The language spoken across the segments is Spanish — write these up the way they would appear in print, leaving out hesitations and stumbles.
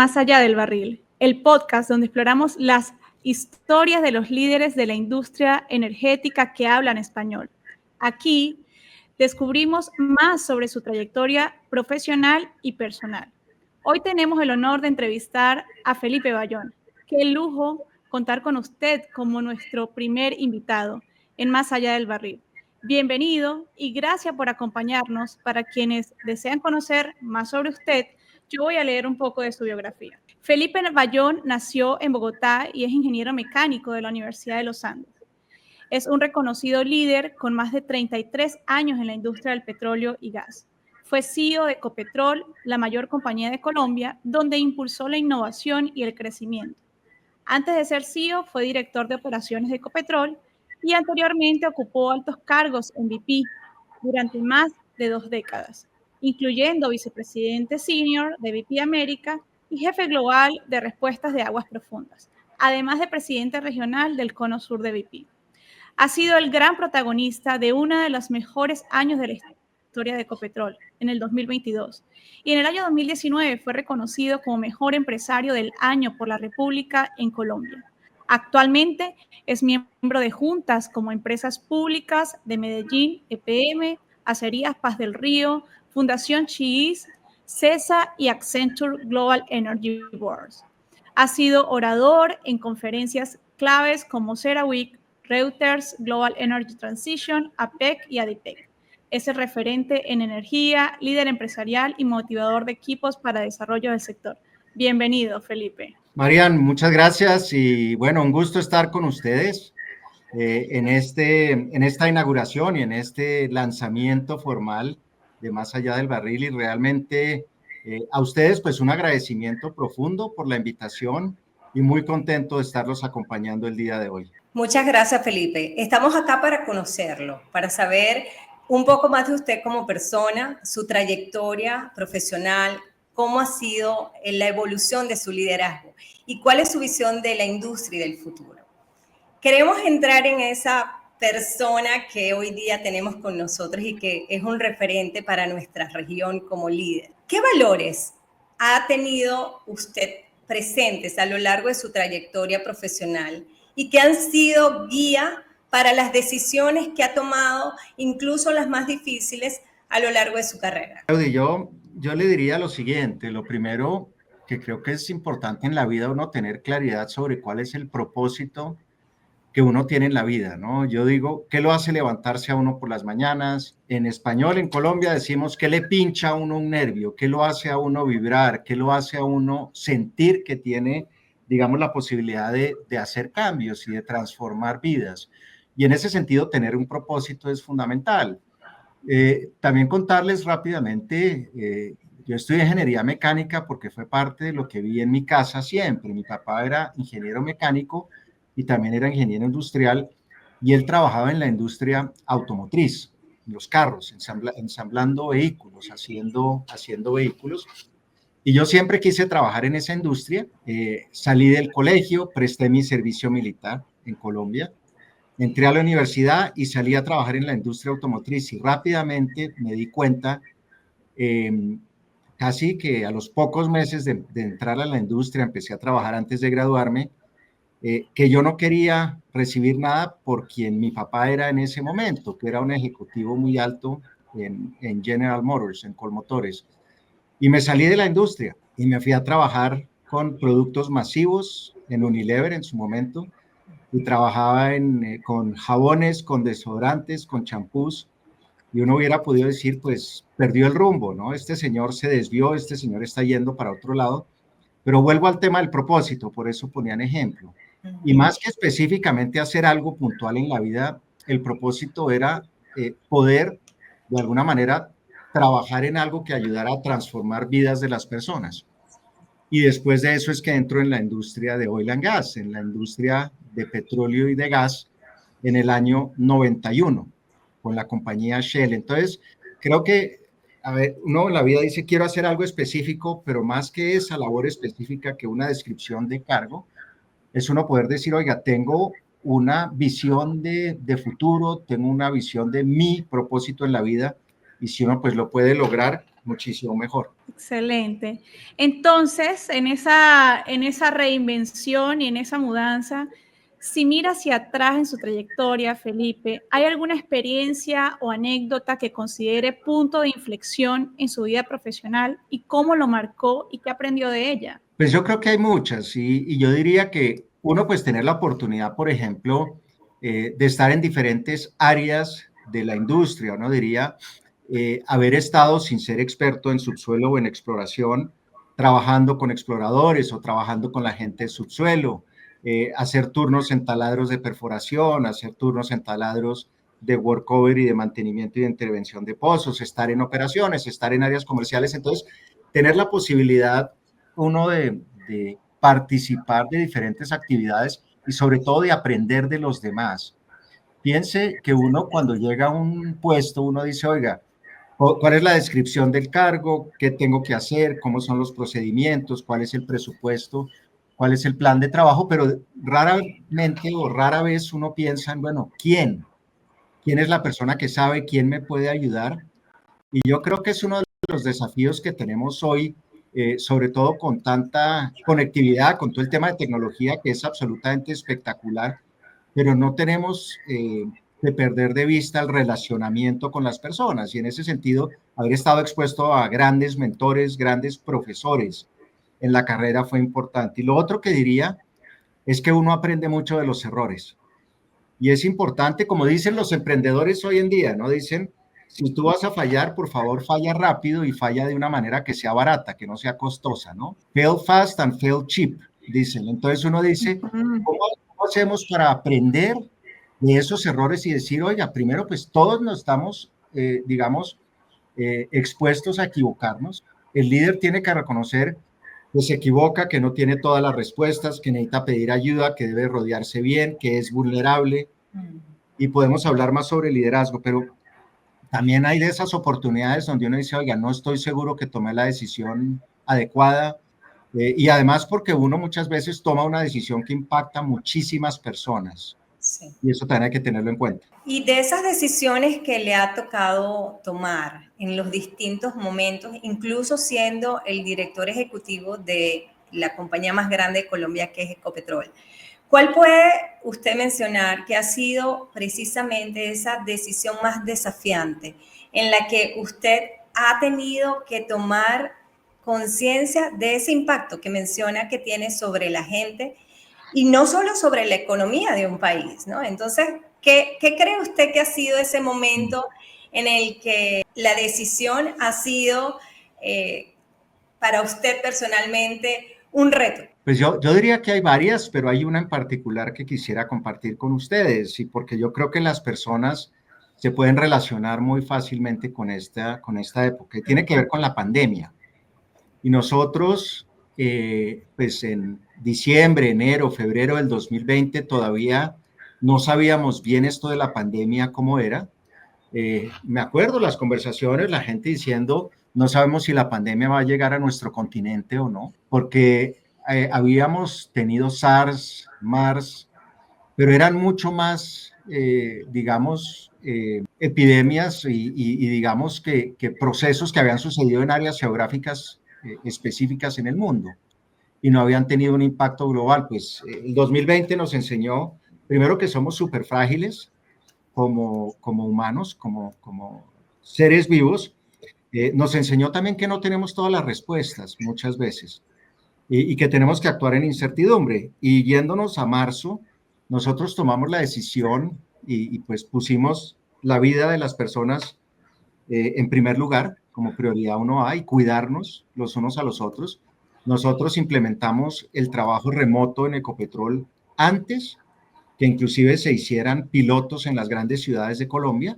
Más allá del barril, el podcast donde exploramos las historias de los líderes de la industria energética que hablan español. Aquí descubrimos más sobre su trayectoria profesional y personal. Hoy tenemos el honor de entrevistar a Felipe Bayón. Qué lujo contar con usted como nuestro primer invitado en Más allá del barril. Bienvenido y gracias por acompañarnos. Para quienes desean conocer más sobre usted, yo voy a leer un poco de su biografía. Felipe Bayón nació en Bogotá y es ingeniero mecánico de la Universidad de los Andes. Es un reconocido líder con más de 33 años en la industria del petróleo y gas. Fue CEO de Ecopetrol, la mayor compañía de Colombia, donde impulsó la innovación y el crecimiento. Antes de ser CEO, fue director de operaciones de Ecopetrol y anteriormente ocupó altos cargos en BP durante más de 2 décadas, incluyendo vicepresidente senior de BP América y jefe global de respuestas de aguas profundas, además de presidente regional del Cono Sur de BP. Ha sido el gran protagonista de uno de los mejores años de la historia de Ecopetrol, en el 2022. Y en el año 2019 fue reconocido como mejor empresario del año por la República en Colombia. Actualmente es miembro de juntas como Empresas Públicas de Medellín, EPM, Acerías Paz del Río, Fundación Chiís, CESA y Accenture Global Energy Boards. Ha sido orador en conferencias claves como CERAWeek, Reuters, Global Energy Transition, APEC y ADIPEC. Es el referente en energía, líder empresarial y motivador de equipos para desarrollo del sector. Bienvenido, Felipe. Marian, muchas gracias y bueno, un gusto estar con ustedes en esta inauguración y en este lanzamiento formal de Más allá del barril y realmente a ustedes pues un agradecimiento profundo por la invitación y muy contento de estarlos acompañando el día de hoy. Muchas gracias, Felipe. Estamos acá para conocerlo, para saber un poco más de usted como persona, su trayectoria profesional, cómo ha sido la evolución de su liderazgo y cuál es su visión de la industria y del futuro. Queremos entrar en esa persona que hoy día tenemos con nosotros y que es un referente para nuestra región como líder. ¿Qué valores ha tenido usted presentes a lo largo de su trayectoria profesional y que han sido guía para las decisiones que ha tomado, incluso las más difíciles, a lo largo de su carrera? Yo le diría lo siguiente: lo primero que creo que es importante en la vida uno tener claridad sobre cuál es el propósito que uno tiene en la vida, ¿no? Yo digo, ¿qué lo hace levantarse a uno por las mañanas? En español, en Colombia decimos, ¿qué le pincha a uno un nervio? ¿Qué lo hace a uno vibrar? ¿Qué lo hace a uno sentir que tiene, digamos, la posibilidad de hacer cambios y de transformar vidas? Y en ese sentido, tener un propósito es fundamental. También contarles rápidamente, yo estudié ingeniería mecánica porque fue parte de lo que vi en mi casa siempre. Mi papá era ingeniero mecánico y también era ingeniero industrial y él trabajaba en la industria automotriz, los carros, ensamblando vehículos, haciendo vehículos. Y yo siempre quise trabajar en esa industria. Salí del colegio, presté mi servicio militar en Colombia. Entré a la universidad y salí a trabajar en la industria automotriz y rápidamente me di cuenta, casi que a los pocos meses de entrar a la industria, empecé a trabajar antes de graduarme, que yo no quería recibir nada por quien mi papá era en ese momento, que era un ejecutivo muy alto en General Motors, en Colmotores. Y me salí de la industria y me fui a trabajar con productos masivos en Unilever en su momento, y trabajaba con jabones, con desodorantes, con champús, y uno hubiera podido decir, pues, perdió el rumbo, ¿no? Este señor se desvió, este señor está yendo para otro lado, pero vuelvo al tema del propósito, por eso ponían ejemplo. Y más que específicamente hacer algo puntual en la vida, el propósito era poder, de alguna manera, trabajar en algo que ayudara a transformar vidas de las personas. Y después de eso es que entro en la industria de oil and gas, en la industria de petróleo y de gas en el año 91, con la compañía Shell. Entonces, creo que, a ver, uno en la vida dice, quiero hacer algo específico, pero más que esa labor específica, que una descripción de cargo, es uno poder decir, oiga, tengo una visión de futuro, tengo una visión de mi propósito en la vida, y si uno pues lo puede lograr, muchísimo mejor. Excelente. Entonces, en esa reinvención y en esa mudanza, si mira hacia atrás en su trayectoria, Felipe, ¿hay alguna experiencia o anécdota que considere punto de inflexión en su vida profesional y cómo lo marcó y qué aprendió de ella? Pues yo creo que hay muchas y yo diría que uno pues tener la oportunidad, por ejemplo, de estar en diferentes áreas de la industria, ¿no? Diría, haber estado sin ser experto en subsuelo o en exploración, trabajando con exploradores o trabajando con la gente de subsuelo, hacer turnos en taladros de perforación, hacer turnos en taladros de workover y de mantenimiento y de intervención de pozos, estar en operaciones, estar en áreas comerciales. Entonces, tener la posibilidad uno de participar de diferentes actividades y sobre todo de aprender de los demás. Piense que uno cuando llega a un puesto, uno dice, oiga, ¿cuál es la descripción del cargo? ¿Qué tengo que hacer? ¿Cómo son los procedimientos? ¿Cuál es el presupuesto? ¿Cuál es el plan de trabajo? Pero raramente o rara vez uno piensa en, bueno, ¿quién? ¿Quién es la persona que sabe? ¿Quién me puede ayudar? Y yo creo que es uno de los desafíos que tenemos hoy, sobre todo con tanta conectividad, con todo el tema de tecnología que es absolutamente espectacular, pero no tenemos que perder de vista el relacionamiento con las personas. Y en ese sentido, haber estado expuesto a grandes mentores, grandes profesores en la carrera fue importante. Y lo otro que diría es que uno aprende mucho de los errores. Y es importante, como dicen los emprendedores hoy en día, ¿no? Dicen, si tú vas a fallar, por favor, falla rápido y falla de una manera que sea barata, que no sea costosa, ¿no? Fail fast and fail cheap, dicen. Entonces uno dice, ¿cómo hacemos para aprender de esos errores y decir, oiga, primero, pues todos nos estamos, digamos, expuestos a equivocarnos? El líder tiene que reconocer que se equivoca, que no tiene todas las respuestas, que necesita pedir ayuda, que debe rodearse bien, que es vulnerable. Y podemos hablar más sobre liderazgo, pero también hay de esas oportunidades donde uno dice, oiga, no estoy seguro que tomé la decisión adecuada. Y además porque uno muchas veces toma una decisión que impacta a muchísimas personas. Sí. Y eso también hay que tenerlo en cuenta. Y de esas decisiones que le ha tocado tomar en los distintos momentos, incluso siendo el director ejecutivo de la compañía más grande de Colombia, que es Ecopetrol, ¿cuál puede usted mencionar que ha sido precisamente esa decisión más desafiante en la que usted ha tenido que tomar conciencia de ese impacto que menciona que tiene sobre la gente y no solo sobre la economía de un país, ¿no? Entonces, ¿qué cree usted que ha sido ese momento en el que la decisión ha sido para usted personalmente un reto? Pues yo diría que hay varias, pero hay una en particular que quisiera compartir con ustedes, y porque yo creo que las personas se pueden relacionar muy fácilmente con esta época, y tiene que ver con la pandemia. Y nosotros, pues en diciembre, enero, febrero del 2020, todavía no sabíamos bien esto de la pandemia, cómo era. Me acuerdo las conversaciones, la gente diciendo, no sabemos si la pandemia va a llegar a nuestro continente o no, porque habíamos tenido SARS, MARS, pero eran mucho más, digamos, epidemias y digamos que procesos que habían sucedido en áreas geográficas específicas en el mundo y no habían tenido un impacto global. Pues el 2020 nos enseñó, primero, que somos súper frágiles como humanos, como seres vivos. Nos enseñó también que no tenemos todas las respuestas muchas veces y que tenemos que actuar en incertidumbre. Y yéndonos a marzo, nosotros tomamos la decisión y pues pusimos la vida de las personas en primer lugar, como prioridad 1A, y cuidarnos los unos a los otros. Nosotros implementamos el trabajo remoto en Ecopetrol antes que inclusive se hicieran pilotos en las grandes ciudades de Colombia.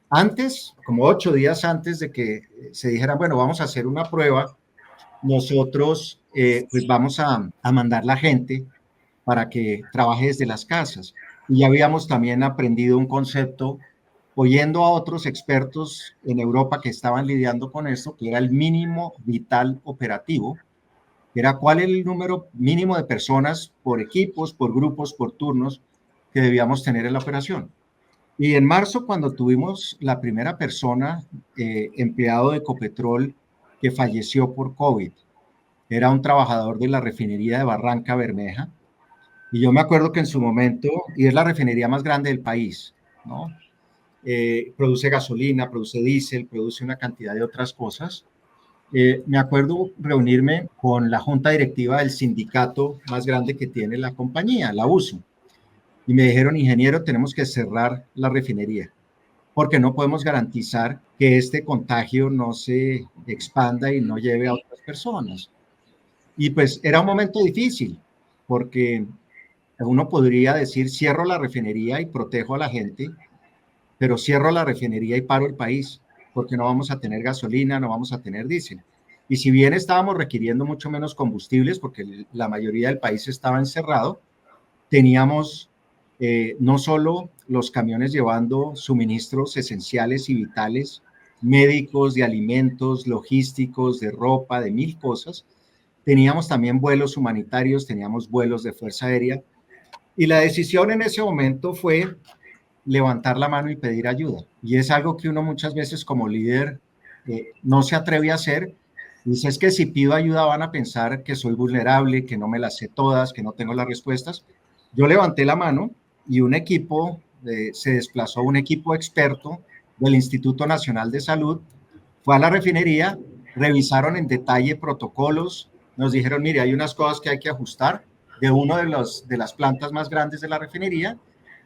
Antes, como 8 días antes de que se dijeran, bueno, vamos a hacer una prueba, nosotros pues vamos a mandar la gente para que trabaje desde las casas. Y ya habíamos también aprendido un concepto oyendo a otros expertos en Europa que estaban lidiando con esto, que era el mínimo vital operativo, que era cuál es el número mínimo de personas por equipos, por grupos, por turnos que debíamos tener en la operación. Y en marzo, cuando tuvimos la primera persona, empleado de Ecopetrol, que falleció por COVID, era un trabajador de la refinería de Barranca Bermeja. Y yo me acuerdo que en su momento, y es la refinería más grande del país, ¿no? Produce gasolina, produce diésel, produce una cantidad de otras cosas. Me acuerdo reunirme con la junta directiva del sindicato más grande que tiene la compañía, la USO, y me dijeron, ingeniero, tenemos que cerrar la refinería porque no podemos garantizar que este contagio no se expanda y no lleve a otras personas. Y pues era un momento difícil, porque uno podría decir, cierro la refinería y protejo a la gente, pero cierro la refinería y paro el país, porque no vamos a tener gasolina, no vamos a tener diésel. Y si bien estábamos requiriendo mucho menos combustibles, porque la mayoría del país estaba encerrado, teníamos no solo los camiones llevando suministros esenciales y vitales, médicos, de alimentos, logísticos, de ropa, de mil cosas, teníamos también vuelos humanitarios, teníamos vuelos de Fuerza Aérea, y la decisión en ese momento fue levantar la mano y pedir ayuda. Y es algo que uno muchas veces como líder no se atreve a hacer. Dice, es que si pido ayuda van a pensar que soy vulnerable, que no me las sé todas, que no tengo las respuestas. Yo levanté la mano y un equipo, se desplazó un equipo experto del Instituto Nacional de Salud, fue a la refinería, revisaron en detalle protocolos, nos dijeron, mire, hay unas cosas que hay que ajustar de uno de las plantas más grandes de la refinería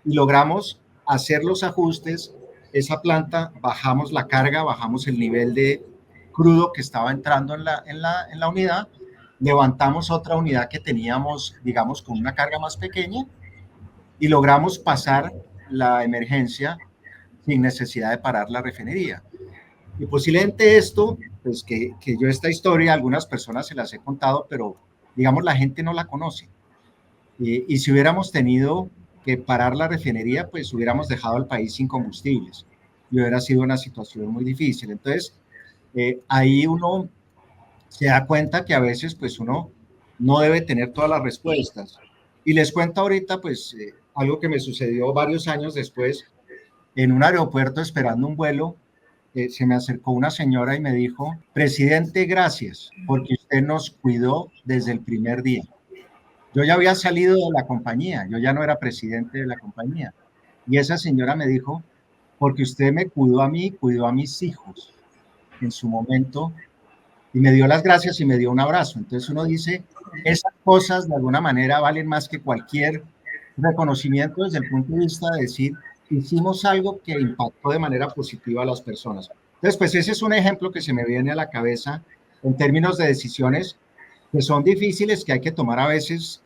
y logramos hacer los ajustes. Esa planta, bajamos la carga, bajamos el nivel de crudo que estaba entrando en la unidad, levantamos otra unidad que teníamos, digamos, con una carga más pequeña y logramos pasar la emergencia sin necesidad de parar la refinería. Y posiblemente esto, pues que yo esta historia a algunas personas se las he contado, pero digamos la gente no la conoce. Y si hubiéramos tenido que parar la refinería, pues hubiéramos dejado al país sin combustibles y hubiera sido una situación muy difícil. Entonces, ahí uno se da cuenta que a veces pues uno no debe tener todas las respuestas. Y les cuento ahorita pues algo que me sucedió varios años después en un aeropuerto esperando un vuelo. Se me acercó una señora y me dijo, presidente, gracias, porque usted nos cuidó desde el primer día. Yo ya había salido de la compañía, yo ya no era presidente de la compañía. Y esa señora me dijo, porque usted me cuidó a mí, cuidó a mis hijos en su momento, y me dio las gracias y me dio un abrazo. Entonces uno dice, esas cosas de alguna manera valen más que cualquier reconocimiento desde el punto de vista de decir, hicimos algo que impactó de manera positiva a las personas. Entonces, pues ese es un ejemplo que se me viene a la cabeza en términos de decisiones que son difíciles, que hay que tomar a veces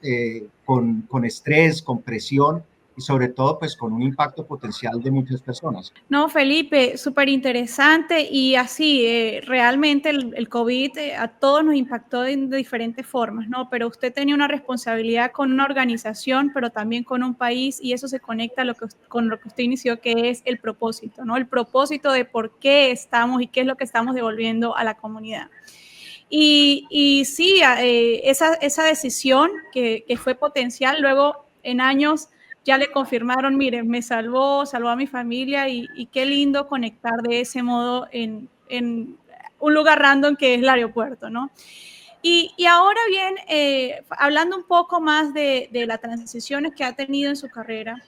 con estrés, con presión y sobre todo pues con un impacto potencial de muchas personas. No, Felipe, súper interesante y así, realmente el COVID a todos nos impactó de diferentes formas, ¿no? Pero usted tenía una responsabilidad con una organización, pero también con un país y eso se conecta a con lo que usted inició, que es el propósito, ¿no? El propósito de por qué estamos y qué es lo que estamos devolviendo a la comunidad. Y sí, esa decisión que fue potencial, luego en años ya le confirmaron, miren, me salvó a mi familia y qué lindo conectar de ese modo en un lugar random que es el aeropuerto, ¿no? Y ahora bien, hablando un poco más de las transiciones que ha tenido en su carrera,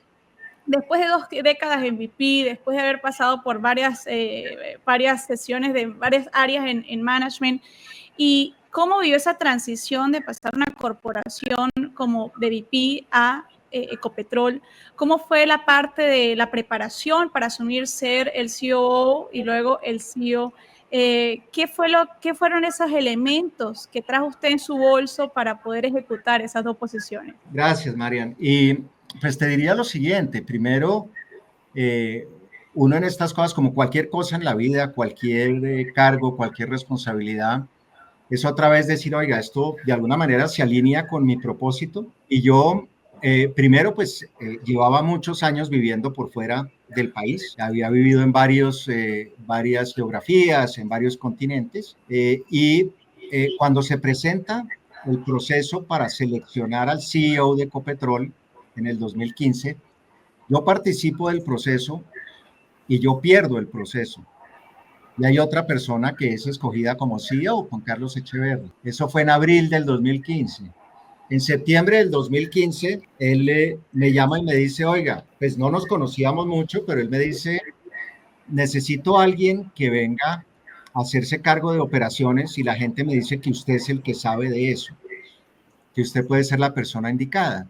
después de 2 décadas en VP, después de haber pasado por varias sesiones de varias áreas en management, ¿y cómo vivió esa transición de pasar una corporación como de BP a Ecopetrol? ¿Cómo fue la parte de la preparación para asumir ser el COO y luego el CEO? ¿Qué fueron esos elementos que trajo usted en su bolso para poder ejecutar esas 2 posiciones? Gracias, Marian. Y pues te diría lo siguiente. Primero, uno en estas cosas, como cualquier cosa en la vida, cualquier cargo, cualquier responsabilidad, es otra vez decir, oiga, esto de alguna manera se alinea con mi propósito. Y yo, primero, pues llevaba muchos años viviendo por fuera del país. Había vivido en varias geografías, en varios continentes. Cuando se presenta el proceso para seleccionar al CEO de Ecopetrol en el 2015, Yo participo del proceso y yo pierdo el proceso. Y hay otra persona que es escogida como CEO, Juan Carlos Echeverri. Eso fue en abril del 2015. En septiembre del 2015, él me llama y me dice, oiga, pues no nos conocíamos mucho, pero él me dice, necesito a alguien que venga a hacerse cargo de operaciones y la gente me dice que usted es el que sabe de eso, que usted puede ser la persona indicada.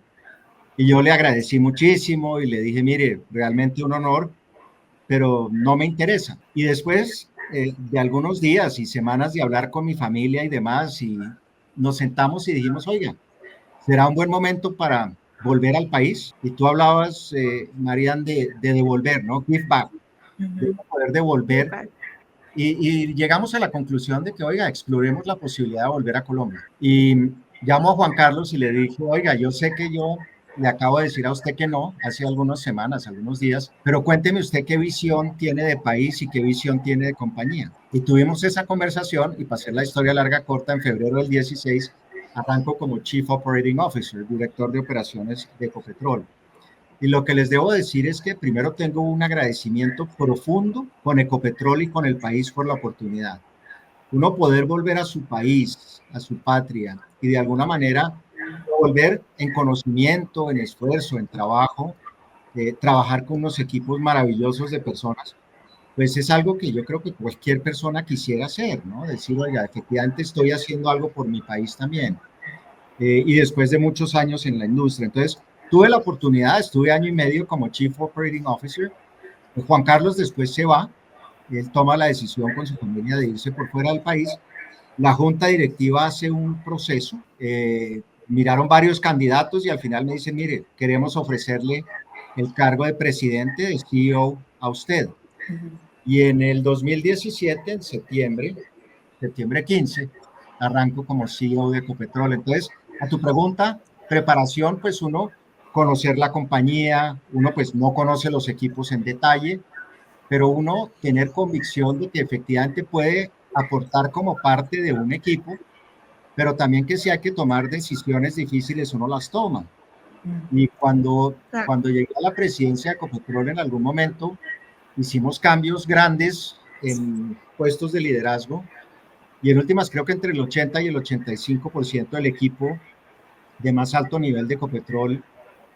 Y yo le agradecí muchísimo y le dije, mire, realmente un honor, pero no me interesa. Y después de algunos días y semanas de hablar con mi familia y demás, y nos sentamos y dijimos, oiga, será un buen momento para volver al país. Y tú hablabas, Marian, de devolver, ¿no? Give back, de poder devolver. Y llegamos a la conclusión de que, oiga, exploremos la posibilidad de volver a Colombia. Y llamo a Juan Carlos y le dije, oiga, yo sé que yo le acabo de decir a usted que no, hace algunas semanas, algunos días, pero cuénteme usted qué visión tiene de país y qué visión tiene de compañía. Y tuvimos esa conversación y pasé la historia larga corta. En febrero del 16 arranco como Chief Operating Officer, director de operaciones de Ecopetrol. Y lo que les debo decir es que primero tengo un agradecimiento profundo con Ecopetrol y con el país por la oportunidad. Uno poder volver a su país, a su patria, y de alguna manera volver en conocimiento, en esfuerzo, en trabajo, trabajar con unos equipos maravillosos de personas, pues es algo que yo creo que cualquier persona quisiera hacer, ¿no? Decir, oiga, efectivamente estoy haciendo algo por mi país también. Y después de muchos años en la industria. Entonces, tuve la oportunidad, estuve año y medio como Chief Operating Officer. Juan Carlos después se va, él toma la decisión con su familia de irse por fuera del país. La junta directiva hace un proceso, miraron varios candidatos y al final me dicen, mire, queremos ofrecerle el cargo de presidente, de CEO a usted. Y en el 2017, en septiembre 15, arranco como CEO de Ecopetrol. Entonces, a tu pregunta, preparación, pues uno conocer la compañía, uno pues no conoce los equipos en detalle, pero uno tener convicción de que efectivamente puede aportar como parte de un equipo, pero también que si hay que tomar decisiones difíciles, uno las toma. Y cuando llegué a la presidencia de Ecopetrol en algún momento, hicimos cambios grandes en puestos de liderazgo y en últimas creo que entre el 80 y el 85% del equipo de más alto nivel de Ecopetrol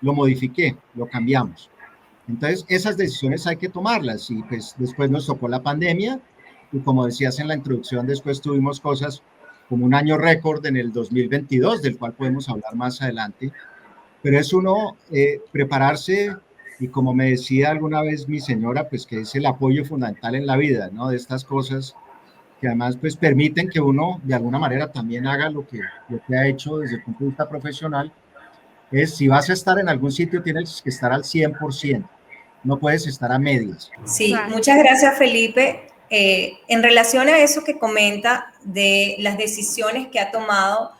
lo modifiqué, lo cambiamos. Entonces, esas decisiones hay que tomarlas y pues después nos tocó la pandemia y como decías en la introducción, después tuvimos cosas como un año récord en el 2022, del cual podemos hablar más adelante, pero es uno prepararse y como me decía alguna vez mi señora, pues que es el apoyo fundamental en la vida, ¿no? De estas cosas que además pues permiten que uno de alguna manera también haga lo que ha hecho desde el punto de vista profesional, es si vas a estar en algún sitio tienes que estar al 100%, no puedes estar a medias. Sí, muchas gracias Felipe. En relación a eso que comenta de las decisiones que ha tomado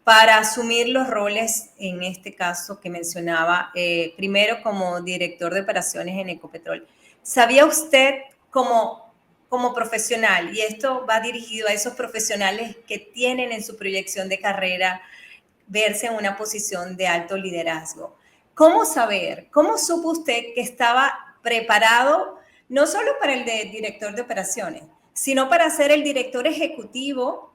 para asumir los roles, en este caso que mencionaba, primero como director de operaciones en Ecopetrol, ¿sabía usted como profesional, y esto va dirigido a esos profesionales que tienen en su proyección de carrera verse en una posición de alto liderazgo? ¿Cómo saber, cómo supo usted que estaba preparado no solo para el de director de operaciones, sino para ser el director ejecutivo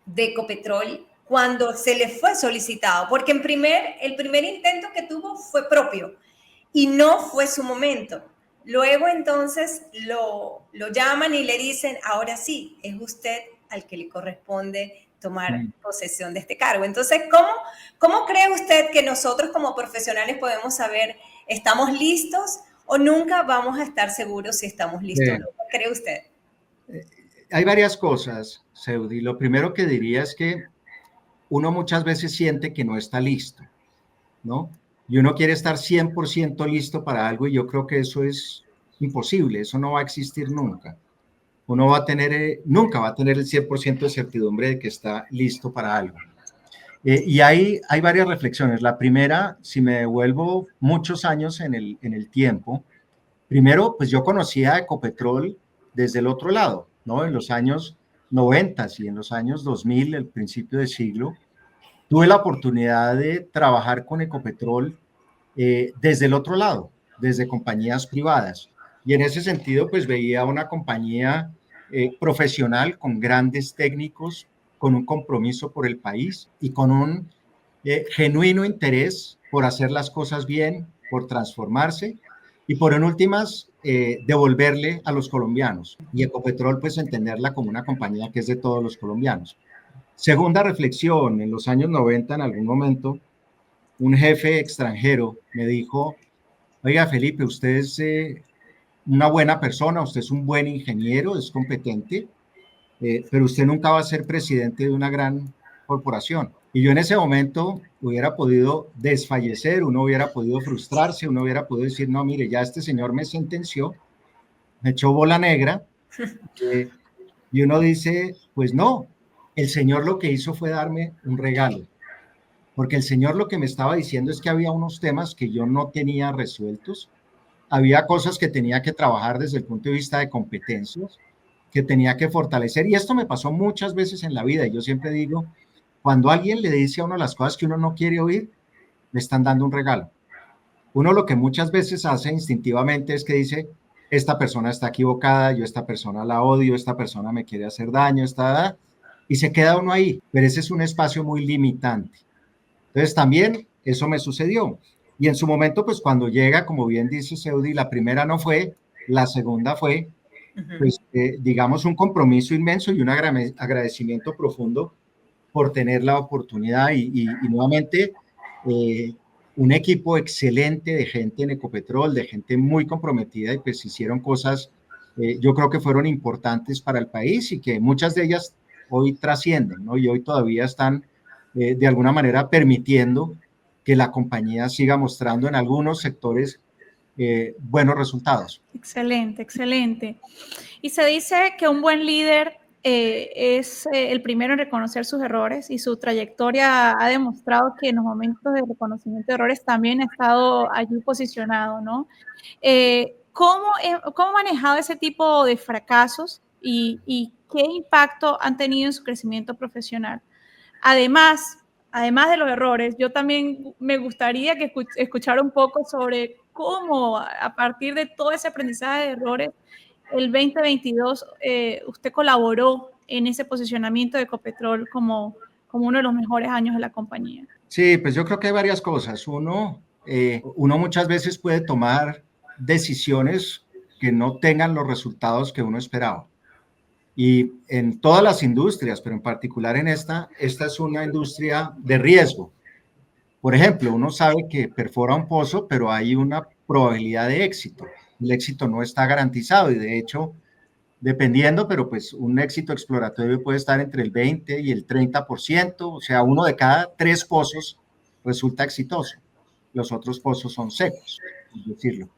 de Ecopetrol cuando se le fue solicitado? Porque el primer intento que tuvo fue propio y no fue su momento. Luego entonces lo llaman y le dicen, ahora sí, es usted al que le corresponde tomar posesión de este cargo. Entonces, ¿cómo cree usted que nosotros como profesionales podemos saber, estamos listos o nunca vamos a estar seguros si estamos listos o no? ¿Qué cree usted? Hay varias cosas, Seudi. Lo primero que diría es que uno muchas veces siente que no está listo, ¿no? Y uno quiere estar 100% listo para algo y yo creo que eso es imposible, eso no va a existir nunca. Uno va a tener, nunca va a tener el 100% de certidumbre de que está listo para algo. Y hay varias reflexiones. La primera, si me devuelvo muchos años en el tiempo, primero, pues yo conocía a Ecopetrol desde el otro lado, ¿no? En los años 90 y en los años 2000, el principio de siglo, tuve la oportunidad de trabajar con Ecopetrol desde el otro lado, desde compañías privadas. Y en ese sentido, pues veía una compañía profesional con grandes técnicos, con un compromiso por el país y con un genuino interés por hacer las cosas bien, por transformarse y por en últimas devolverle a los colombianos. Y Ecopetrol, pues entenderla como una compañía que es de todos los colombianos. Segunda reflexión, en los años 90, en algún momento, un jefe extranjero me dijo, oiga Felipe, usted es una buena persona, usted es un buen ingeniero, es competente, pero usted nunca va a ser presidente de una gran corporación. Y yo en ese momento hubiera podido desfallecer, uno hubiera podido frustrarse, uno hubiera podido decir, no, mire, ya este señor me sentenció, me echó bola negra, y uno dice, pues no, el señor lo que hizo fue darme un regalo, porque el señor lo que me estaba diciendo es que había unos temas que yo no tenía resueltos, había cosas que tenía que trabajar desde el punto de vista de competencias, que tenía que fortalecer, y esto me pasó muchas veces en la vida, y yo siempre digo, cuando alguien le dice a uno las cosas que uno no quiere oír, le están dando un regalo. Uno lo que muchas veces hace instintivamente es que dice, esta persona está equivocada, yo esta persona la odio, esta persona me quiere hacer daño, y se queda uno ahí, pero ese es un espacio muy limitante. Entonces también eso me sucedió. Y en su momento, pues cuando llega, como bien dice Seudi, la primera no fue, la segunda fue, pues digamos, un compromiso inmenso y un agradecimiento profundo por tener la oportunidad y nuevamente un equipo excelente de gente en Ecopetrol, de gente muy comprometida y pues hicieron cosas, yo creo que fueron importantes para el país y que muchas de ellas hoy trascienden, ¿no? Y hoy todavía están de alguna manera permitiendo que la compañía siga mostrando en algunos sectores buenos resultados. Excelente, excelente. Y se dice que un buen líder es el primero en reconocer sus errores y su trayectoria ha demostrado que en los momentos de reconocimiento de errores también ha estado allí posicionado, ¿no? ¿Cómo ha manejado ese tipo de fracasos y qué impacto han tenido en su crecimiento profesional? Además de los errores, yo también me gustaría que escuchara un poco sobre cómo a partir de todo ese aprendizaje de errores, el 2022 usted colaboró en ese posicionamiento de Ecopetrol como uno de los mejores años de la compañía. Sí, pues yo creo que hay varias cosas. Uno muchas veces puede tomar decisiones que no tengan los resultados que uno esperaba. Y en todas las industrias, pero en particular en esta es una industria de riesgo. Por ejemplo, uno sabe que perfora un pozo, pero hay una probabilidad de éxito. El éxito no está garantizado y de hecho, dependiendo, pero pues un éxito exploratorio puede estar entre el 20 y el 30%, o sea, uno de cada 3 pozos resulta exitoso. Los otros pozos son secos, por decirlo.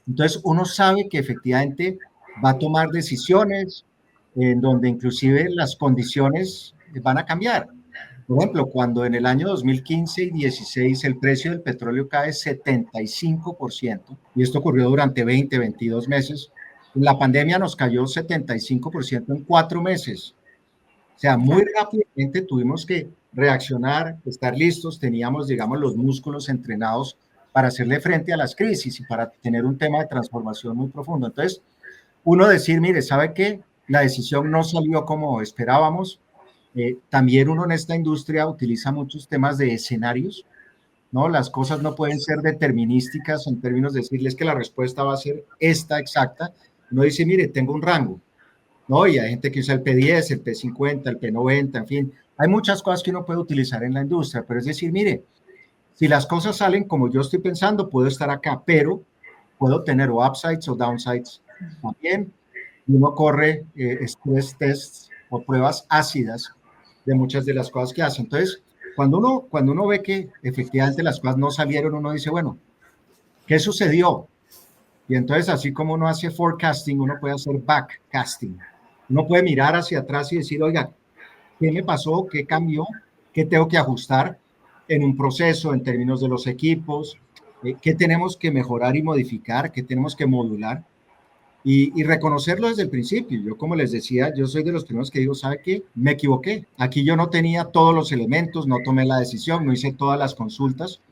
Entonces, uno sabe que efectivamente va a tomar decisiones en donde inclusive las condiciones van a cambiar. Por ejemplo, cuando en el año 2015 y 16 el precio del petróleo cae 75%, y esto ocurrió durante 20, 22 meses, la pandemia nos cayó 75% en 4 meses. O sea, muy rápidamente tuvimos que reaccionar, estar listos, teníamos, digamos, los músculos entrenados para hacerle frente a las crisis y para tener un tema de transformación muy profundo. Entonces, uno decir, mire, ¿sabe qué? La decisión no salió como esperábamos. También uno en esta industria utiliza muchos temas de escenarios, ¿no? Las cosas no pueden ser determinísticas en términos de decirles que la respuesta va a ser esta exacta. Uno dice, mire, tengo un rango, ¿no? Y hay gente que usa el P10, el P50, el P90, en fin. Hay muchas cosas que uno puede utilizar en la industria, pero es decir, mire, si las cosas salen como yo estoy pensando, puedo estar acá, pero puedo tener o upsides o downsides también. Y uno corre stress tests o pruebas ácidas de muchas de las cosas que hace. Entonces, cuando uno ve que efectivamente las cosas no salieron, uno dice, bueno, ¿qué sucedió? Y entonces, así como uno hace forecasting, uno puede hacer backcasting. Uno puede mirar hacia atrás y decir, oiga, ¿qué me pasó? ¿Qué cambió? ¿Qué tengo que ajustar en un proceso, en términos de los equipos? ¿Qué tenemos que mejorar y modificar? ¿Qué tenemos que modular? Y reconocerlo desde el principio. Yo, como les decía, yo soy de los primeros que digo, ¿sabe qué? Me equivoqué. Aquí yo no tenía todos los elementos, no tomé la decisión, no hice todas las consultas,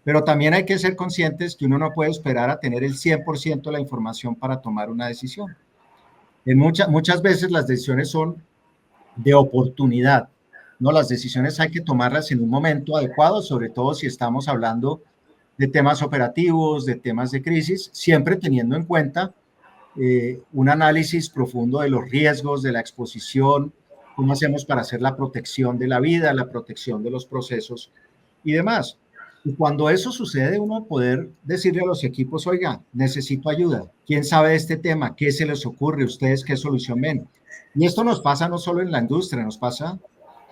Pero también hay que ser conscientes que uno no puede esperar a tener el 100% de la información para tomar una decisión. Muchas veces las decisiones son de oportunidad, ¿no? Las decisiones hay que tomarlas en un momento adecuado, sobre todo si estamos hablando de temas operativos, de temas de crisis, siempre teniendo en cuenta un análisis profundo de los riesgos, de la exposición, cómo hacemos para hacer la protección de la vida, la protección de los procesos y demás. Y cuando eso sucede, uno poder decirle a los equipos, oiga, necesito ayuda. ¿Quién sabe de este tema? ¿Qué se les ocurre? ¿Ustedes qué solución ven? Y esto nos pasa no solo en la industria, nos pasa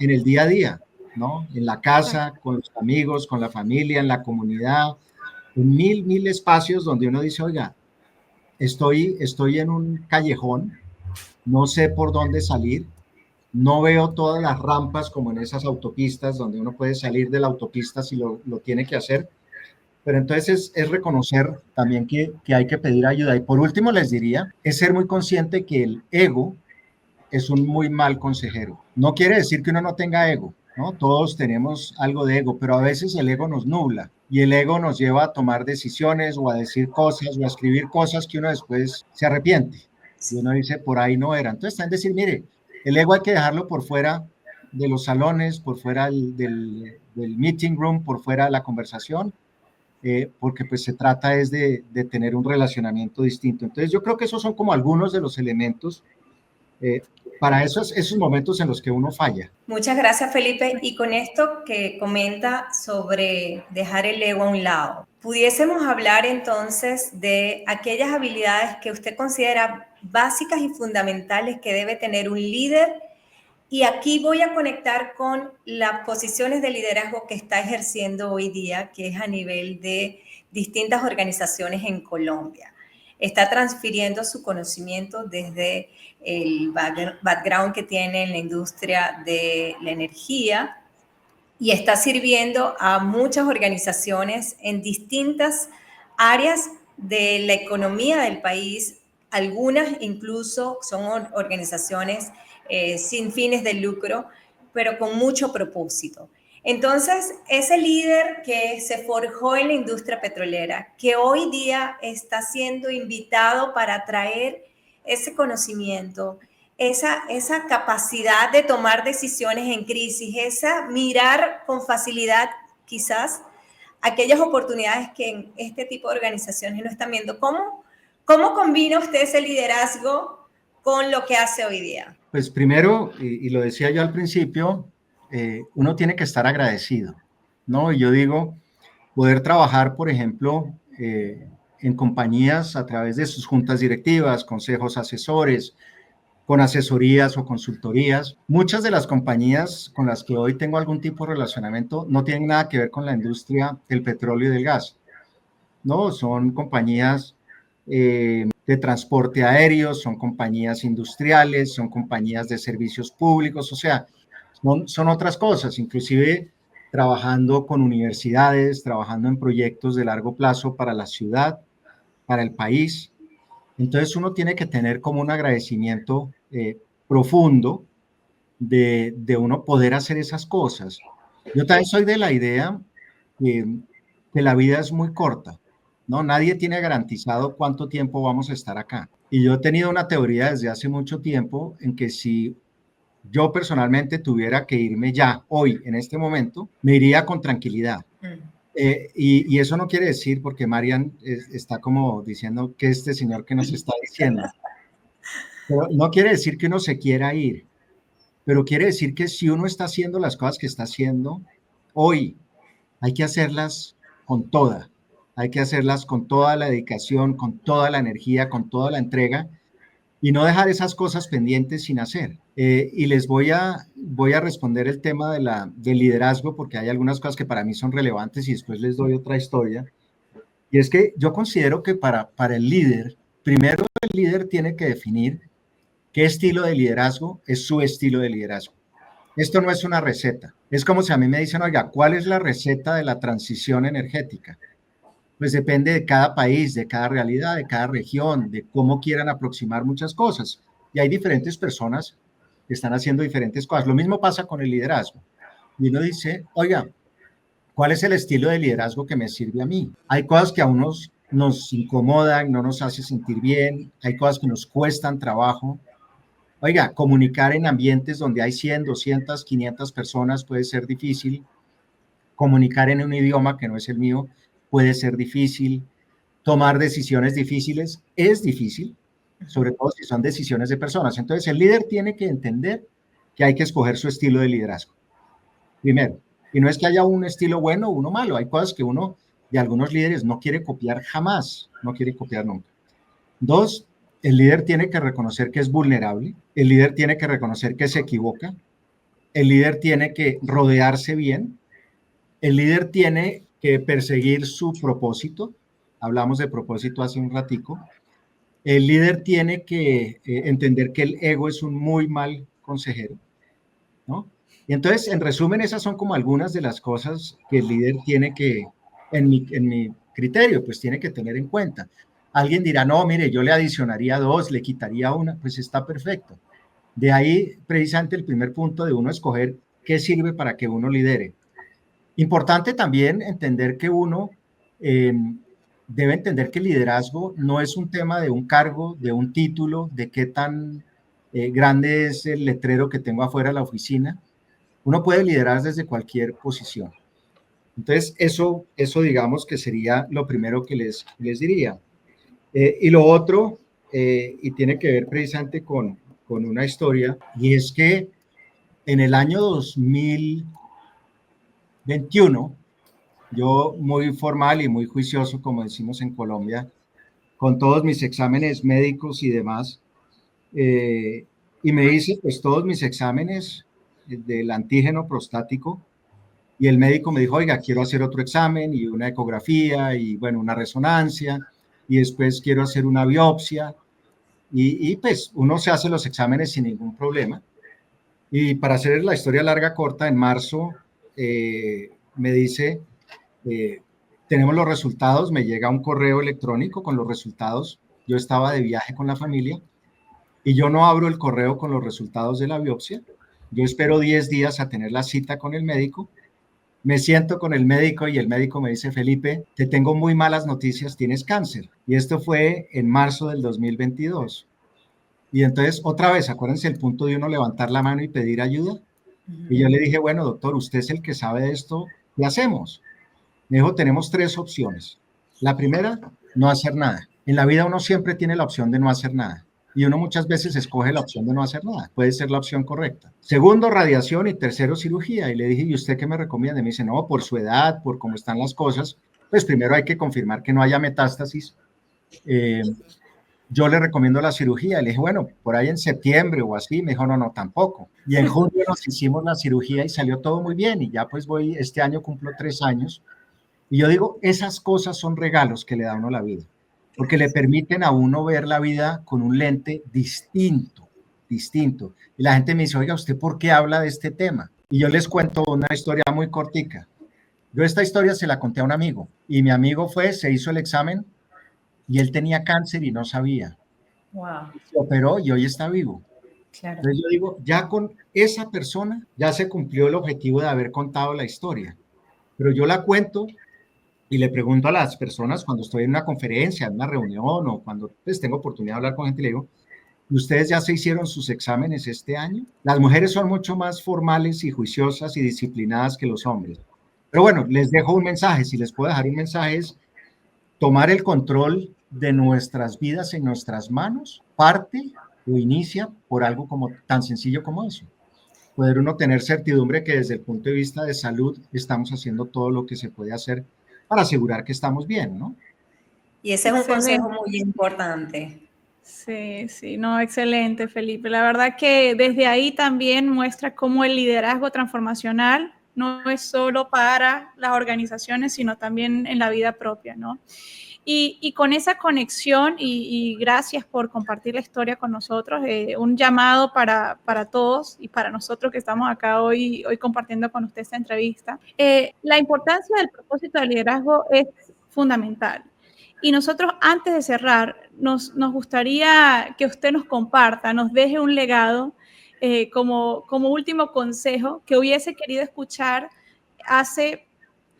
en el día a día, ¿no? En la casa, con los amigos, con la familia, en la comunidad, en mil espacios donde uno dice, oiga, estoy en un callejón, no sé por dónde salir, no veo todas las rampas como en esas autopistas donde uno puede salir de la autopista si lo tiene que hacer, pero entonces es reconocer también que hay que pedir ayuda. Y por último les diría, es ser muy consciente que el ego es un muy mal consejero. No quiere decir que uno no tenga ego, ¿no? Todos tenemos algo de ego, pero a veces el ego nos nubla y el ego nos lleva a tomar decisiones o a decir cosas o a escribir cosas que uno después se arrepiente. Y uno dice, por ahí no era. Entonces está en decir, mire, el ego hay que dejarlo por fuera de los salones, por fuera del meeting room, por fuera de la conversación, porque pues se trata es de tener un relacionamiento distinto. Entonces yo creo que esos son como algunos de los elementos para esos momentos en los que uno falla. Muchas gracias, Felipe. Y con esto que comenta sobre dejar el ego a un lado, pudiésemos hablar entonces de aquellas habilidades que usted considera básicas y fundamentales que debe tener un líder. Y aquí voy a conectar con las posiciones de liderazgo que está ejerciendo hoy día, que es a nivel de distintas organizaciones en Colombia. Está transfiriendo su conocimiento desde el background que tiene en la industria de la energía y está sirviendo a muchas organizaciones en distintas áreas de la economía del país. Algunas incluso son organizaciones sin fines de lucro, pero con mucho propósito. Entonces, ese líder que se forjó en la industria petrolera, que hoy día está siendo invitado para traer ese conocimiento, esa capacidad de tomar decisiones en crisis, esa mirar con facilidad quizás aquellas oportunidades que en este tipo de organizaciones no están viendo. ¿Cómo combina usted ese liderazgo con lo que hace hoy día? Pues primero, y lo decía yo al principio, uno tiene que estar agradecido, ¿no? Y yo digo, poder trabajar, por ejemplo, en compañías a través de sus juntas directivas, consejos asesores, con asesorías o consultorías. Muchas de las compañías con las que hoy tengo algún tipo de relacionamiento no tienen nada que ver con la industria del petróleo y del gas, ¿no? Son compañías de transporte aéreo, son compañías industriales, son compañías de servicios públicos, o sea, son otras cosas, inclusive trabajando con universidades, trabajando en proyectos de largo plazo para la ciudad, para el país. Entonces uno tiene que tener como un agradecimiento profundo de uno poder hacer esas cosas. Yo también soy de la idea que la vida es muy corta, ¿no? Nadie tiene garantizado cuánto tiempo vamos a estar acá. Y yo he tenido una teoría desde hace mucho tiempo en que si yo personalmente tuviera que irme ya, hoy, en este momento, me iría con tranquilidad. Y eso no quiere decir, porque Marian está como diciendo que este señor que nos está diciendo, pero no quiere decir que uno se quiera ir, pero quiere decir que si uno está haciendo las cosas que está haciendo hoy, hay que hacerlas con toda, hay que hacerlas con toda la dedicación, con toda la energía, con toda la entrega, y no dejar esas cosas pendientes sin hacer. Y les voy a responder el tema del liderazgo, porque hay algunas cosas que para mí son relevantes y después les doy otra historia. Y es que yo considero que para el líder, primero el líder tiene que definir qué estilo de liderazgo es su estilo de liderazgo. Esto no es una receta. Es como si a mí me dicen, oiga, ¿cuál es la receta de la transición energética? Pues depende de cada país, de cada realidad, de cada región, de cómo quieran aproximar muchas cosas. Y hay diferentes personas que están haciendo diferentes cosas. Lo mismo pasa con el liderazgo. Y uno dice, oiga, ¿Cuál es el estilo de liderazgo que me sirve a mí? Hay cosas que a unos nos incomodan, no nos hace sentir bien, hay cosas que nos cuestan trabajo. Oiga, comunicar en ambientes donde hay 100, 200, 500 personas puede ser difícil. Comunicar en un idioma que no es el mío puede ser difícil. Tomar decisiones difíciles es difícil, sobre todo si son decisiones de personas. Entonces, el líder tiene que entender que hay que escoger su estilo de liderazgo, primero. Y no es que haya un estilo bueno o uno malo. Hay cosas que uno, de algunos líderes, no quiere copiar jamás, no quiere copiar nunca. Dos, el líder tiene que reconocer que es vulnerable, el líder tiene que reconocer que se equivoca, el líder tiene que rodearse bien, el líder tiene que perseguir su propósito. Hablamos de propósito hace un ratico. El líder tiene que entender que el ego es un muy mal consejero, ¿no? Y entonces, en resumen, esas son como algunas de las cosas que el líder tiene que, en mi criterio, pues tiene que tener en cuenta. Alguien dirá, no, mire, yo le adicionaría 2, le quitaría 1, pues está perfecto. De ahí, precisamente, el primer punto de uno escoger qué sirve para que uno lidere. Importante también entender que uno debe entender que el liderazgo no es un tema de un cargo, de un título, de qué tan grande es el letrero que tengo afuera de la oficina. Uno puede liderar desde cualquier posición. Entonces, eso digamos que sería lo primero que les diría. Y lo otro, y tiene que ver precisamente con una historia, y es que en el año 2021, yo muy formal y muy juicioso, como decimos en Colombia, con todos mis exámenes médicos y demás, y me hice pues todos mis exámenes del antígeno prostático, y el médico me dijo, oiga, quiero hacer otro examen y una ecografía y bueno, una resonancia, y después quiero hacer una biopsia, y pues uno se hace los exámenes sin ningún problema. Y para hacer la historia larga corta, en marzo me dice, tenemos los resultados, me llega un correo electrónico con los resultados. Yo estaba de viaje con la familia y yo no abro el correo con los resultados de la biopsia. Yo espero 10 días a tener la cita con el médico. Me siento con el médico y el médico me dice, Felipe, te tengo muy malas noticias, tienes cáncer. Y esto fue en marzo del 2022. Y entonces, otra vez, acuérdense el punto de uno levantar la mano y pedir ayuda. Y yo le dije, bueno, doctor, usted es el que sabe de esto, ¿qué hacemos? Me dijo, tenemos 3 opciones. La primera, no hacer nada. En la vida uno siempre tiene la opción de no hacer nada. Y uno muchas veces escoge la opción de no hacer nada. Puede ser la opción correcta. Segundo, radiación. Y tercero, cirugía. Y le dije, ¿y usted qué me recomienda? Y me dice, no, por su edad, por cómo están las cosas, pues primero hay que confirmar que no haya metástasis. Yo le recomiendo la cirugía. Le dije, bueno, por ahí en septiembre o así. Me dijo, no, no, tampoco. Y en junio nos hicimos la cirugía y salió todo muy bien. Y ya pues este año cumplo 3 años. Y yo digo, esas cosas son regalos que le da a uno la vida, porque le permiten a uno ver la vida con un lente distinto. Y la gente me dice, oiga, ¿usted por qué habla de este tema? Y yo les cuento una historia muy cortica. Yo esta historia se la conté a un amigo, y mi amigo se hizo el examen, y él tenía cáncer y no sabía. Wow. Se operó y hoy está vivo. Claro. Entonces yo digo, ya con esa persona, ya se cumplió el objetivo de haber contado la historia. Pero yo la cuento y le pregunto a las personas cuando estoy en una conferencia, en una reunión o cuando pues, tengo oportunidad de hablar con gente, le digo, ¿ustedes ya se hicieron sus exámenes este año? Las mujeres son mucho más formales y juiciosas y disciplinadas que los hombres. Pero bueno, les dejo un mensaje. Si les puedo dejar un mensaje es tomar el control de nuestras vidas en nuestras manos, parte o inicia por algo como tan sencillo como eso. Poder uno tener certidumbre que desde el punto de vista de salud estamos haciendo todo lo que se puede hacer para asegurar que estamos bien, ¿no? Y ese es un consejo muy importante. Sí, sí, no, excelente, Felipe. La verdad que desde ahí también muestra cómo el liderazgo transformacional no es solo para las organizaciones, sino también en la vida propia, ¿no? Y con esa conexión, y gracias por compartir la historia con nosotros, un llamado para todos y para nosotros que estamos acá hoy compartiendo con usted esta entrevista. La importancia del propósito del liderazgo es fundamental. Y nosotros, antes de cerrar, nos gustaría que usted nos comparta, nos deje un legado como último consejo que hubiese querido escuchar hace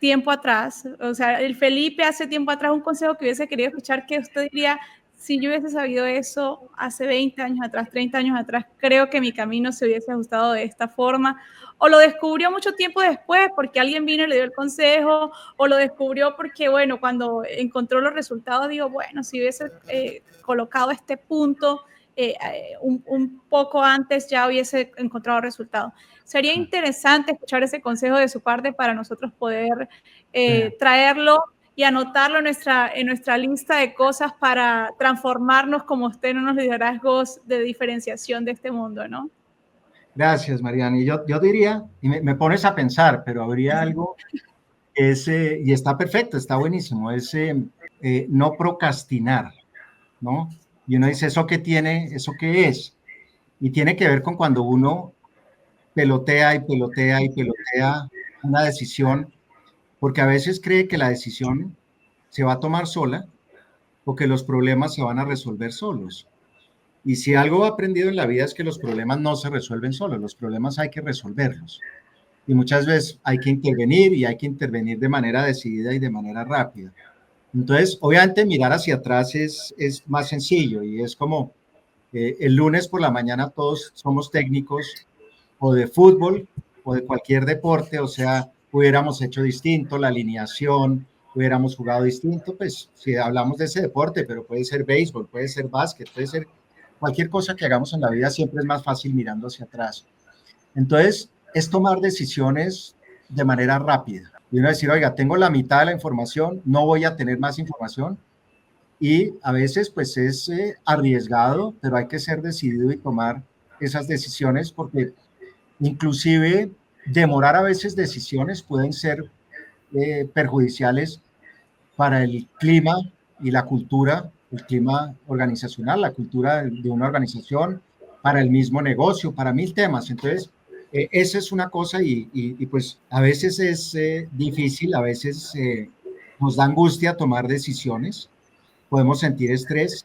tiempo atrás, o sea, el Felipe hace tiempo atrás, un consejo que hubiese querido escuchar, que usted diría, si yo hubiese sabido eso hace 20 años atrás, 30 años atrás, creo que mi camino se hubiese ajustado de esta forma, o lo descubrió mucho tiempo después porque alguien vino y le dio el consejo, o lo descubrió porque, bueno, cuando encontró los resultados, digo, bueno, si hubiese colocado este punto un poco antes, ya hubiese encontrado resultados. Sería interesante escuchar ese consejo de su parte para nosotros poder traerlo y anotarlo en nuestra lista de cosas para transformarnos como usted en unos liderazgos de diferenciación de este mundo, ¿no? Gracias, Mariana. Y yo diría, y me pones a pensar, pero habría algo, y está perfecto, está buenísimo, es no procrastinar, ¿no? Y uno dice, ¿eso qué tiene? ¿Eso qué es? Y tiene que ver con cuando uno pelotea y pelotea y pelotea una decisión, porque a veces cree que la decisión se va a tomar sola o que los problemas se van a resolver solos. Y si algo he aprendido en la vida es que los problemas no se resuelven solos, los problemas hay que resolverlos. Y muchas veces hay que intervenir y hay que intervenir de manera decidida y de manera rápida. Entonces, obviamente mirar hacia atrás es más sencillo y es como el lunes por la mañana todos somos técnicos o de fútbol o de cualquier deporte, o sea, hubiéramos hecho distinto la alineación, hubiéramos jugado distinto, pues si hablamos de ese deporte, pero puede ser béisbol, puede ser básquet, puede ser cualquier cosa que hagamos en la vida, siempre es más fácil mirando hacia atrás. Entonces, es tomar decisiones de manera rápida. Y uno decir, oiga, tengo la mitad de la información, no voy a tener más información. Y a veces, pues, es arriesgado, pero hay que ser decidido y tomar esas decisiones porque inclusive demorar a veces decisiones pueden ser perjudiciales para el clima y la cultura, el clima organizacional, la cultura de una organización, para el mismo negocio, para 1000 temas. Entonces, esa es una cosa y pues a veces es difícil, a veces nos da angustia tomar decisiones, podemos sentir estrés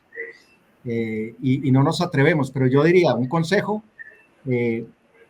y no nos atrevemos, pero yo diría, un consejo,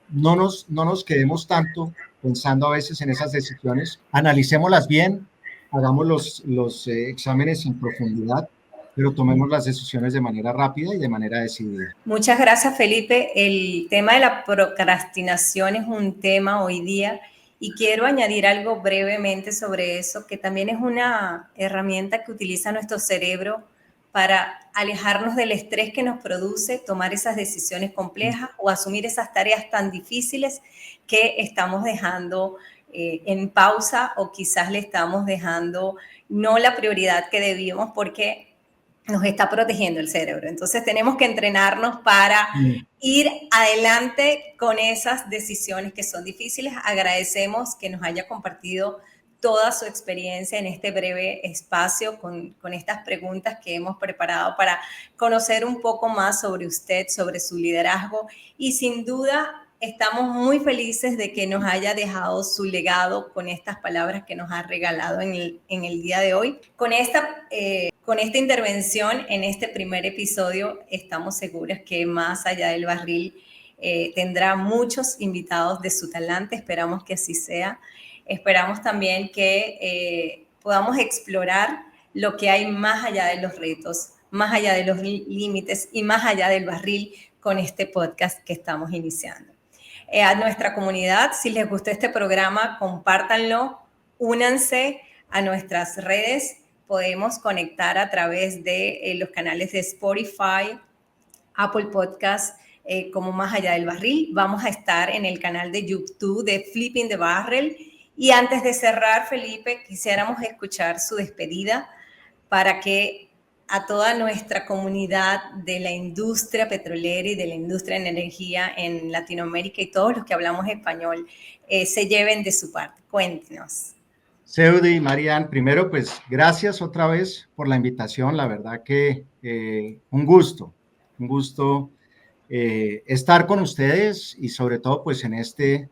no nos quedemos tanto pensando a veces en esas decisiones, analicémoslas bien, hagamos los exámenes en profundidad, pero tomemos las decisiones de manera rápida y de manera decidida. Muchas gracias, Felipe. El tema de la procrastinación es un tema hoy día y quiero añadir algo brevemente sobre eso, que también es una herramienta que utiliza nuestro cerebro para alejarnos del estrés que nos produce tomar esas decisiones complejas o asumir esas tareas tan difíciles que estamos dejando en pausa o quizás le estamos dejando no la prioridad que debíamos porque nos está protegiendo el cerebro. Entonces tenemos que entrenarnos para ir adelante con esas decisiones que son difíciles. Agradecemos que nos haya compartido toda su experiencia en este breve espacio con estas preguntas que hemos preparado para conocer un poco más sobre usted, sobre su liderazgo y sin duda estamos muy felices de que nos haya dejado su legado con estas palabras que nos ha regalado en el día de hoy. Con esta intervención en este primer episodio estamos seguros que Más Allá del Barril tendrá muchos invitados de su talante, esperamos que así sea. Esperamos también que podamos explorar lo que hay más allá de los retos, más allá de los límites y más allá del barril con este podcast que estamos iniciando. A nuestra comunidad, si les gustó este programa, compártanlo, únanse a nuestras redes. Podemos conectar a través de los canales de Spotify, Apple Podcast, como Más Allá del Barril. Vamos a estar en el canal de YouTube de Flipping the Barrel. Y antes de cerrar, Felipe, quisiéramos escuchar su despedida para que a toda nuestra comunidad de la industria petrolera y de la industria de energía en Latinoamérica y todos los que hablamos español se lleven de su parte. Cuéntenos. Seudi, Marian, primero pues gracias otra vez por la invitación, la verdad que un gusto estar con ustedes y sobre todo pues en este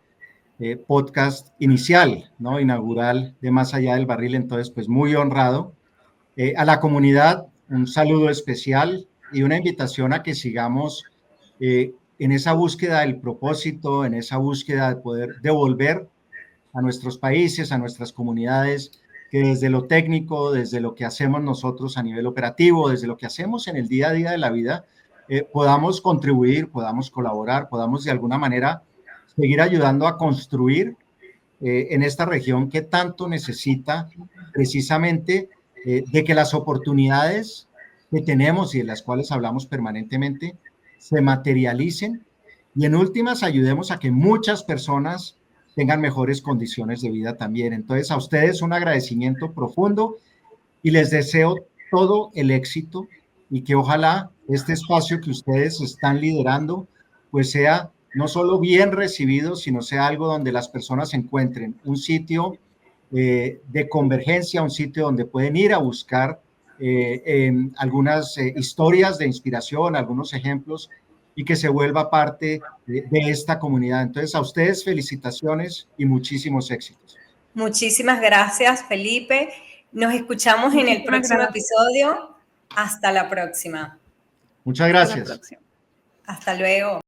podcast inicial, ¿no? Inaugural de Más Allá del Barril, entonces pues muy honrado. A la comunidad un saludo especial y una invitación a que sigamos en esa búsqueda del propósito, en esa búsqueda de poder devolver a nuestros países, a nuestras comunidades, que desde lo técnico, desde lo que hacemos nosotros a nivel operativo, desde lo que hacemos en el día a día de la vida, podamos contribuir, podamos colaborar, podamos de alguna manera seguir ayudando a construir en esta región que tanto necesita precisamente de que las oportunidades que tenemos y de las cuales hablamos permanentemente se materialicen y en últimas ayudemos a que muchas personas tengan mejores condiciones de vida también. Entonces a ustedes un agradecimiento profundo y les deseo todo el éxito y que ojalá este espacio que ustedes están liderando pues sea no solo bien recibido, sino sea algo donde las personas encuentren un sitio de convergencia, un sitio donde pueden ir a buscar algunas historias de inspiración, algunos ejemplos, y que se vuelva parte de esta comunidad. Entonces, a ustedes felicitaciones y muchísimos éxitos. Muchísimas gracias, Felipe. Nos escuchamos en el próximo episodio. Hasta la próxima. Muchas gracias. Hasta luego.